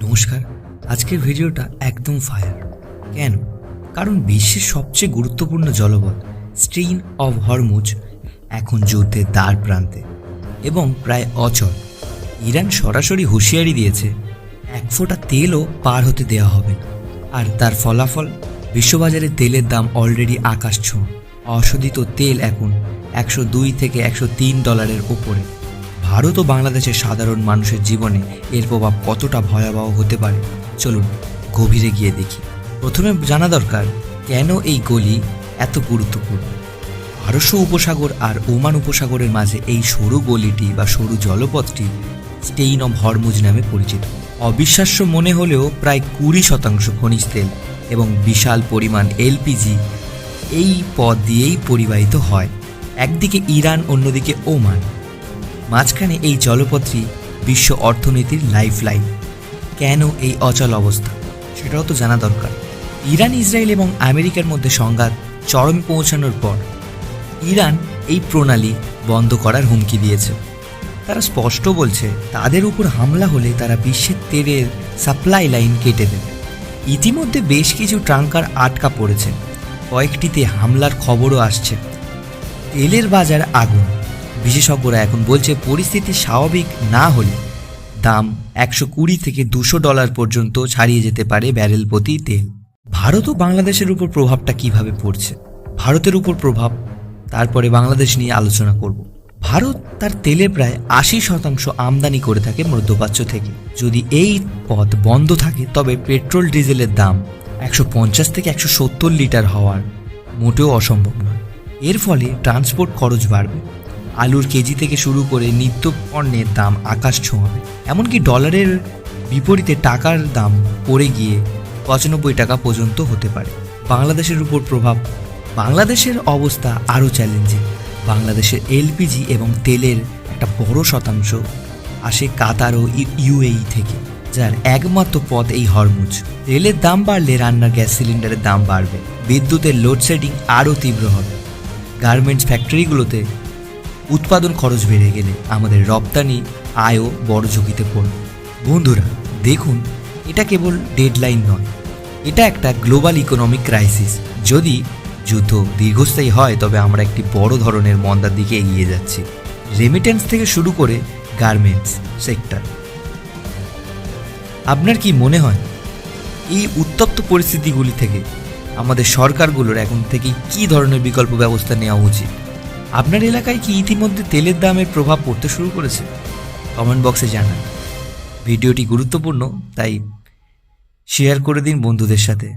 নমস্কার। আজকের ভিডিওটা একদম ফায়ার। কেন? কারণ বিশ্বের সবচেয়ে গুরুত্বপূর্ণ জলপথ স্ট্রেইট অফ হরমুজ এখন যুদ্ধের দ্বার প্রান্তে এবং প্রায় অচল। ইরান সরাসরি হুঁশিয়ারি দিয়েছে এক ফোঁটা তেলও পার হতে দেওয়া হবে না। আর তার ফলাফল, বিশ্ববাজারে তেলের দাম অলরেডি আকাশ ছোঁয়া। অশোধিত তেল এখন $102 থেকে $103 ওপরে। ভারত ও বাংলাদেশের সাধারণ মানুষের জীবনে এর প্রভাব কতটা ভয়াবহ হতে পারে চলুন গভীরে গিয়ে দেখি। প্রথমে জানা দরকার কেন এই গলি এত গুরুত্বপূর্ণ। পারস্য উপসাগর আর ওমান উপসাগরের মাঝে এই সরু গলিটি বা সরু জলপথটি স্ট্রেইট অফ হরমুজ নামে পরিচিত। অবিশ্বাস্য মনে হলেও প্রায় 20% খনিজ তেল এবং বিশাল পরিমাণ এলপিজি এই পথ দিয়েই পরিবাহিত হয়। একদিকে ইরান, অন্যদিকে ওমান। মাঝখানে এই জলপথটি বিশ্ব অর্থনীতির লাইফলাইন। কেন এই অচল অবস্থা সেটাও তো জানা দরকার। ইরান, ইসরায়েল এবং আমেরিকার মধ্যে সংঘাত চরমে পৌঁছানোর পর ইরান এই প্রণালী বন্ধ করার হুমকি দিয়েছে। তারা স্পষ্ট বলছে তাদের উপর হামলা হলে তারা বিশ্বের তেলের সাপ্লাই লাইন কেটে দেবে। ইতিমধ্যে বেশ কিছু ট্যাঙ্কার আটকা পড়েছে, কয়েকটিতে হামলার খবরও আসছে। তেলের বাজার আগুন। বিশেষজ্ঞরা এখন বলছে পরিস্থিতি স্বাভাবিক না হলে দাম $120 থেকে $200 পর্যন্ত ছাড়িয়ে যেতে পারে ব্যারেল প্রতি তেল। ভারত ও বাংলাদেশের উপর প্রভাবটা কিভাবে পড়ছে? ভারতের উপর প্রভাব, তারপরে বাংলাদেশ নিয়ে আলোচনা করব। ভারত তার তেলের প্রায় 80% আমদানি করে থাকে মধ্যপ্রাচ্য থেকে। যদি এই পথ বন্ধ থাকে তবে পেট্রোল ডিজেলের দাম 150 থেকে 170 লিটার হওয়ার মোটেও অসম্ভব নয়। এর ফলে ট্রান্সপোর্ট খরচ বাড়বে। আলুর কেজি থেকে শুরু করে নিত্য পণ্যের দাম আকাশ ছোঁয়াবে। এমনকি ডলারের বিপরীতে টাকার দাম পড়ে গিয়ে $95 পর্যন্ত হতে পারে। বাংলাদেশের উপর প্রভাব। বাংলাদেশের অবস্থা আরও চ্যালেঞ্জিং। বাংলাদেশের এলপিজি এবং তেলের একটা বড় শতাংশ আসে কাতার ও ইউএই থেকে, যার একমাত্র পথ এই হরমুজ। তেলের দাম বাড়লে রান্নার গ্যাস সিলিন্ডারের দাম বাড়বে। বিদ্যুতের লোডশেডিং আরও তীব্র হবে। গার্মেন্টস ফ্যাক্টরিগুলোতে উৎপাদন খরচ বেড়ে গেলে আমাদের রপ্তানি আয়ও বড় ঝুঁকিতে পড়বে। বন্ধুরা দেখুন, এটা কেবল ডেডলাইন নয়, এটা একটা গ্লোবাল ইকোনমিক ক্রাইসিস। যদি যুদ্ধ দীর্ঘস্থায়ী হয় তবে আমরা একটি বড় ধরনের মন্দার দিকে এগিয়ে যাচ্ছি। রেমিটেন্স থেকে শুরু করে গার্মেন্টস সেক্টর। আপনার কি মনে হয় এই উত্তপ্ত পরিস্থিতিগুলি থেকে আমাদের সরকারগুলোর এখন থেকেই কী ধরনের বিকল্প ব্যবস্থা নেওয়া উচিত? আপনার এলাকায় কি ইতিমধ্যে তেলের দামের প্রভাব পড়তে শুরু করেছে? কমেন্ট বক্সে জানান। ভিডিওটি গুরুত্বপূর্ণ, তাই শেয়ার করে দিন বন্ধুদের সাথে।